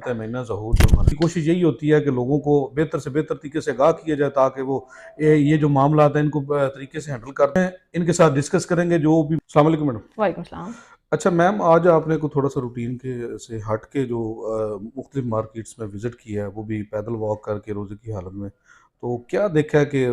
रहमत महीना ज़हूर जो हमारी कोशिश यही होती है कि लोगों को बेहतर से बेहतर तरीके से आगाह किया जाए ताकि वो ये जो मामला हैं इनको तरीके से हैंडल करते हैं। इनके साथ डिस्कस करेंगे जो भी। अस्सलाम वालेकुम मैडम। वालेकुम सलाम। अच्छा मैम, आज आपने को थोड़ा सा रूटीन के से हट के जो मुख्तलिफ मार्केट्स में विज़िट किया है, वो भी पैदल वॉक करके रोज़े की हालत में, तो क्या देखा है कि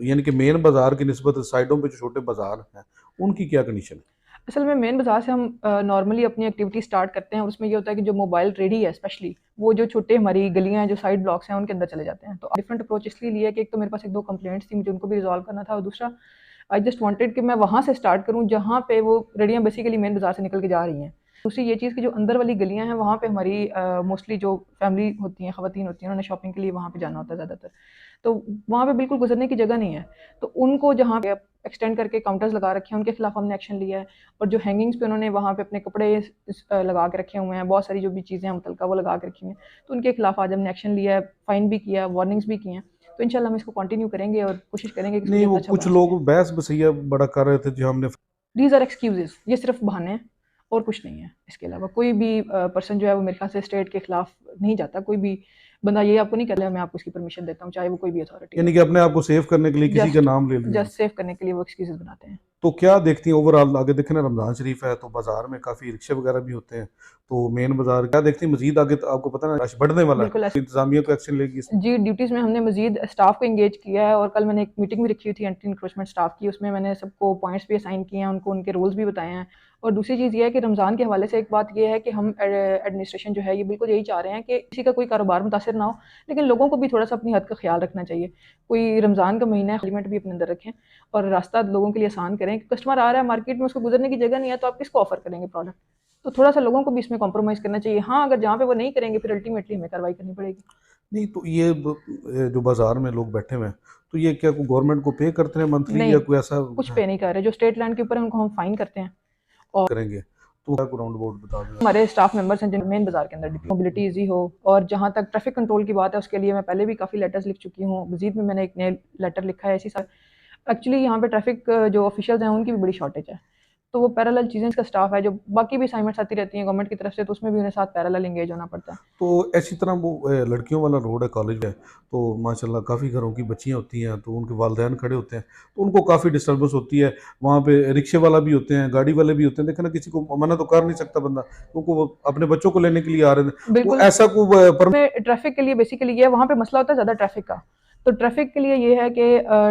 यानी कि मेन बाज़ार की निस्बत साइडों पे जो छोटे बाज़ार हैं उनकी क्या कंडीशन है? असल में मेन बाज़ार से हम नॉर्मली अपनी एक्टिविटी स्टार्ट करते हैं और उसमें ये होता है कि जो मोबाइल रेडी है स्पेशली वो जो छोटे हमारी गलियां हैं, जो साइड ब्लॉक्स हैं, उनके अंदर चले जाते हैं। तो डिफरेंट अप्रोच इसलिए लिया कि एक तो मेरे पास एक दो कंप्लेंट्स थी, मुझे उनको भी रिजॉल्व करना था, और दूसरा आई जस्ट वांटेड कि मैं वहाँ से स्टार्ट करूँ जहाँ पे वो रेडियाँ बेसिकली मेन बाज़ार से निकल के जा रही हैं। दूसरी ये चीज़ कि जो अंदर वाली गलियाँ हैं वहाँ पे हमारी मोस्टली जो फैमिली होती हैं, ख़वातीन होती हैं, उन्होंने शॉपिंग के लिए वहाँ पे जाना होता है ज़्यादातर। तो वहाँ पे बिल्कुल गुजरने की जगह नहीं है। तो उनको जहाँ पे एक्सटेंड करके काउंटर्स लगा रखे हैं, उनके खिलाफ हमने एक्शन लिया है। और जो हैंगिंग्स पे उन्होंने वहाँ पे अपने कपड़े लगा के रखे हुए हैं, बहुत सारी जो भी चीज़ें हैं मुतलका वो लगा के रखी हुई हैं, तो उनके खिलाफ आज हमने एक्शन लिया है, फ़ाइन भी किया, वार्निंग्स भी की हैं। तो इंशाल्लाह हम इसको कंटिन्यू करेंगे और कोशिश करेंगे कि इसको नहीं, वो जितना अच्छा कुछ बना सकें। लोग बहस बसैया बड़ा कर रहे थे जो हमने। दीज आर एक्सक्यूजेज, ये सिर्फ बहाने हैं और कुछ नहीं है। इसके अलावा कोई भी पर्सन जो है वो मेरे ख्याल से स्टेट के खिलाफ नहीं जाता। कोई भी बंदा ये आपको नहीं कहता मैं आपको इसकी परमिशन देता हूँ, चाहे वो कोई भी अथॉरिटी यानी हो। कि अपने आप को सेव करने के लिए किसी का जस्ट नाम ले लिया। जस्ट सेव करने के लिए वो एक्सक्यूजेज बनाते हैं। तो क्या देखती हैं ओवरऑल? आगे देखें ना, रमज़ान शरीफ है तो बाजार में काफ़ी रिक्शे वगैरह भी होते हैं, तो मेन बाजार क्या देखती हैं मजीद आगे? तो आपको पता है रश बढ़ने वाला बिल्कुल है, इंतजामिया को एक्शन लेगी इसमें। जी, ड्यूटीज़ में हमने मज़ीद स्टाफ को एंगेज किया है और कल मैंने एक मीटिंग भी रखी हुई थी एंटी इंक्रोचमेंट स्टाफ की। उसमें मैंने सबको पॉइंट्स भी असाइन किए हैं, उनको उनके रूल्स भी बताए हैं। और दूसरी चीज़ ये है कि रमज़ान के हवाले से एक बात ये है कि हम एडमिनिस्ट्रेशन जो है ये बिल्कुल यही चाह रहे हैं कि किसी का कोई कारोबार मुतासर ना हो, लेकिन लोगों को भी थोड़ा सा अपनी हद का ख्याल रखना चाहिए। कोई रमज़ान का महीना है, लिमिट भी अपने अंदर रखें और रास्ता लोगों के लिए आसान करें। कस्टमर आ रहा है मार्केट में, उसको गुजरने की जगह नहीं है, तो आप किसको ऑफर करेंगे प्रोडक्ट? तो थोड़ा सा लोगों को भी इसमें कॉम्प्रोमाइज़ करना चाहिए। हाँ, अगर जहाँ पे वो नहीं करेंगे फिर अल्टीमेटली हमें कार्रवाई करनी पड़ेगी। नहीं तो ये जो बाजार में लोग बैठे हुए हैं, तो ये क्या गवर्नमेंट को पे करते हैं मंथली या नहीं, कोई ऐसा कुछ है? पे नहीं कर रहे। जो स्टेट लैंड के ऊपर है उनको हम फाइन करते हैं। और करेंगे तो क्या राउंड अबाउट बता दें। हमारे स्टाफ मेंबर्स हैं जिन मेन बाजार के अंदर मोबिलिटी ईजी हो। और जहाँ तक ट्रैफिक कंट्रोल की बात है उसके लिए मैं पहले भी काफ़ी लेटर्स लिख चुकी हूँ। मजीद में मैंने एक नया लेटर लिखा है इसी साल। एक्चुअली यहाँ पे ट्रैफिक जो ऑफिशियल्स हैं उनकी भी बड़ी शॉर्टेज है। तो वो पैरेलल चीज़ें का स्टाफ है जो बाकी भी असाइनमेंट्स आती रहती हैं गवर्नमेंट की तरफ से, तो उसमें भी उन्हें साथ पैरेलल एंगेज होना पड़ता है। तो ऐसी तरह वो लड़कियों वाला रोड है, कॉलेज है, तो माशाल्लाह काफ़ी घरों की बच्चियां होती हैं, तो उनके वालिदैन खड़े होते हैं, तो उनको काफ़ी डिस्टर्बेंस होती है। वहाँ पे रिक्शे वाला भी होते हैं, गाड़ी वाले भी होते हैं, देखो ना, किसी को मना तो कर नहीं सकता बंदा, क्योंकि वो अपने बच्चों को लेने के लिए आ रहे हैं। वो बिल्कुल। ऐसा को में ट्रैफिक के लिए बेसिकली ये वहाँ पे मसला होता है ज़्यादा ट्रैफिक का। तो ट्रैफिक के लिए ये है कि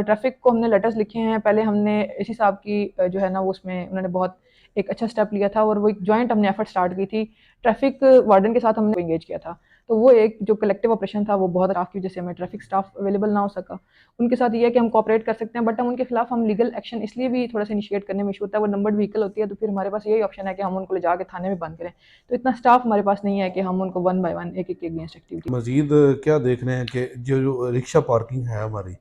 ट्रैफिक को हमने लेटर्स लिखे हैं। पहले हमने इसी साहब की जो है ना वो उसमें उन्होंने बहुत एक अच्छा स्टेप लिया था और वो एक जॉइंट हमने एफर्ट स्टार्ट की थी। ट्रैफिक वार्डन के साथ हमने एंगेज किया था। तो वो एक जो कलेक्टिव ऑपरेशन था वो बहुत स्टाफ की वजह से हमें ट्रैफिक स्टाफ अवेलेबल ना हो सका। उनके साथ ये है कि हम कोऑपरेट कर सकते हैं, बट हम उनके खिलाफ हम लीगल एक्शन इसलिए भी थोड़ा सा इनिशिएट करने में इशू होता है। वो नंबर्ड व्हीकल होती है तो फिर हमारे पास यही ऑप्शन है कि हम उनको ले जाके थाने में बंद करें। तो इतना स्टाफ हमारे पास नहीं है कि हम उनको वन बाय वन एक एक के अगेंस्ट एक्टिविटी। मजीद क्या देख रहे हैं कि जो रिक्शा पार्किंग है हमारी,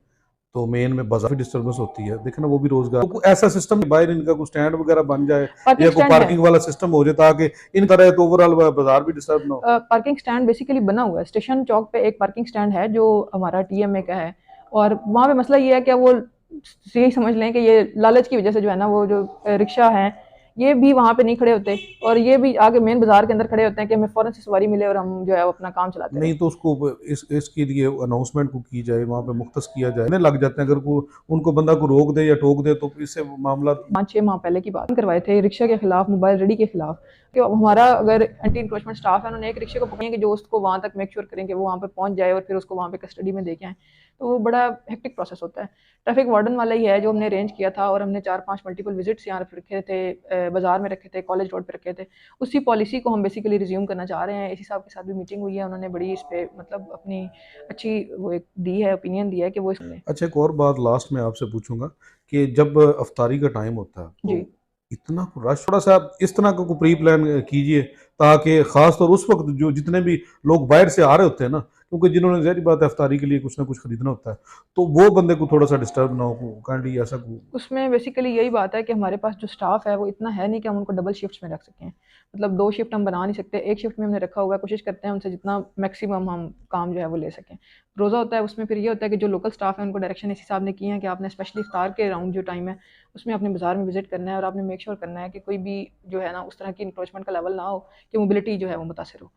तो मेन में बाजार डिस्टर्बेंस होती है, देखना वो भी रोजगार, तो कोई ऐसा सिस्टम बाहर इनका कोई स्टैंड वगैरह बन जाए पार्किंग या कोई स्टैंड है। पार्किंग वाला सिस्टम हो जाए ताकि इन तरह तो ओवरऑल बाजार भी डिस्टर्ब ना हो। पार्किंग स्टैंड बेसिकली बना हुआ है स्टेशन चौक पे। एक पार्किंग स्टैंड है जो हमारा टीएमए का है। और वहाँ पे मसला ये है कि वो यही समझ लें कि ये लालच की वजह से जो है ना वो जो रिक्शा है ये भी वहाँ पे नहीं खड़े होते और ये भी आगे मेन बाजार के अंदर खड़े होते हैं कि हमें फौरन से सवारी मिले और हम जो है वो अपना काम चलाते रहें। नहीं तो उसको इसके लिए अनाउंसमेंट को की जाए, वहाँ पे मुख्तस किया जाए, नहीं लग जाते हैं, अगर को उनको बंदा को रोक दे या टोक दे तो इससे मामला। 5-6 माह पहले की बात करवाए थे रिक्शा के खिलाफ, मोबाइल रेडी के खिलाफ। कि हमारा अगर एंटी इंक्रोचमेंट स्टाफ है उन्होंने एक रिक्शे को पकड़ेंगे जो उसको वहाँ तक मेक श्योर करें कि वो वहाँ पे पहुँच जाए और फिर उसको वहाँ पे कस्टडी में देके आए। तो वो बड़ा हेक्टिक प्रोसेस होता है। ट्रैफिक वार्डन वाला ही है जो हमने अरेंज किया था और हमने 4-5 मल्टीपल विजिट्स यहाँ पे रखे थे, बाजार में रखे थे, कॉलेज रोड पे रखे थे। उसी पॉलिसी को हम बेसिकली रिज्यूम करना चाह रहे हैं। इसी साहब के साथ भी मीटिंग हुई है, उन्होंने बड़ी इस पे मतलब अपनी अच्छी वो एक दी है, ओपिनियन दिया है कि वो इसमें। अच्छा, एक और बात लास्ट में आपसे पूछूंगा कि जब अफ्तारी का टाइम होता है जी। तो इतना रश, थोड़ा सा आप इस तरह का कोई प्री प्लान कीजिए ताकि खास तौर उस वक्त जो जितने भी लोग बाहर से आ रहे होते हैं ना, क्योंकि जिन्होंने ज़ाहिर बात है अफ्तारी के लिए कुछ ना कुछ खरीदना होता है, तो वो बंदे को थोड़ा सा डिस्टर्ब ना हो, काइंडली ऐसा को। उसमें बेसिकली यही बात है कि हमारे पास जो स्टाफ है वो इतना है नहीं कि हम उनको डबल शिफ्ट्स में रख सकें। मतलब 2 शिफ्ट हम बना नहीं सकते, 1 शिफ्ट में हमने रखा हुआ है। कोशिश करते हैं उनसे जितना मैक्सिमम हम काम जो है वो ले सकें। रोज़ा होता है उसमें फिर ये होता है कि जो लोकल स्टाफ है उनको डायरेक्शन इसी हिसाब ने की है कि आपने स्पेशली इफ्तार के अराउंड जो टाइम है उसमें अपने बाज़ार में विज़िट करना है और आपने मेक श्योर करना है कि कोई भी जो है ना उस तरह की इंक्रोचमेंट का लेवल ना हो कि मोबिलिटी जो है वो मुतासर हो।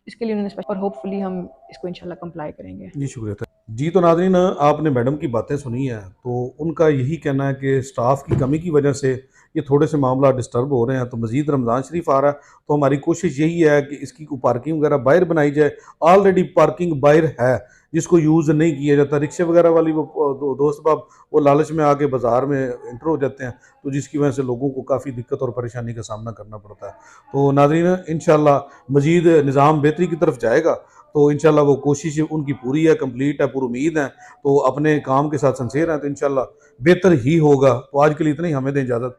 इसके लिए उन्होंने स्पेशल, और होपफुली हम इसको इंशाल्लाह कंप्लाई करेंगे। जी शुक्रिया था। जी तो नाज़रीन, आपने मैडम की बातें सुनी हैं, तो उनका यही कहना है कि स्टाफ की कमी की वजह से ये थोड़े से मामला डिस्टर्ब हो रहे हैं। तो मज़ीद रमज़ान शरीफ आ रहा है, तो हमारी कोशिश यही है कि इसकी कोई पार्किंग वगैरह बाहर बनाई जाए। ऑलरेडी पार्किंग बाहर है जिसको यूज़ नहीं किया जाता। रिक्शे वगैरह वाली वो दोस्त बाब वो लालच में आके बाज़ार में एंटर हो जाते हैं, तो जिसकी वजह से लोगों को काफ़ी दिक्कत और परेशानी का सामना करना पड़ता है। तो नाज़रीन, इंशाल्लाह मज़ीद निज़ाम बेहतरी की तरफ जाएगा, तो इंशाल्लाह वो कोशिश उनकी पूरी है, कंप्लीट है, पूरी उम्मीद है। तो अपने काम के साथ सिंसियर हैं, तो इंशाल्लाह बेहतर ही होगा। तो आज के लिए इतना ही, हमें दें इजाज़त।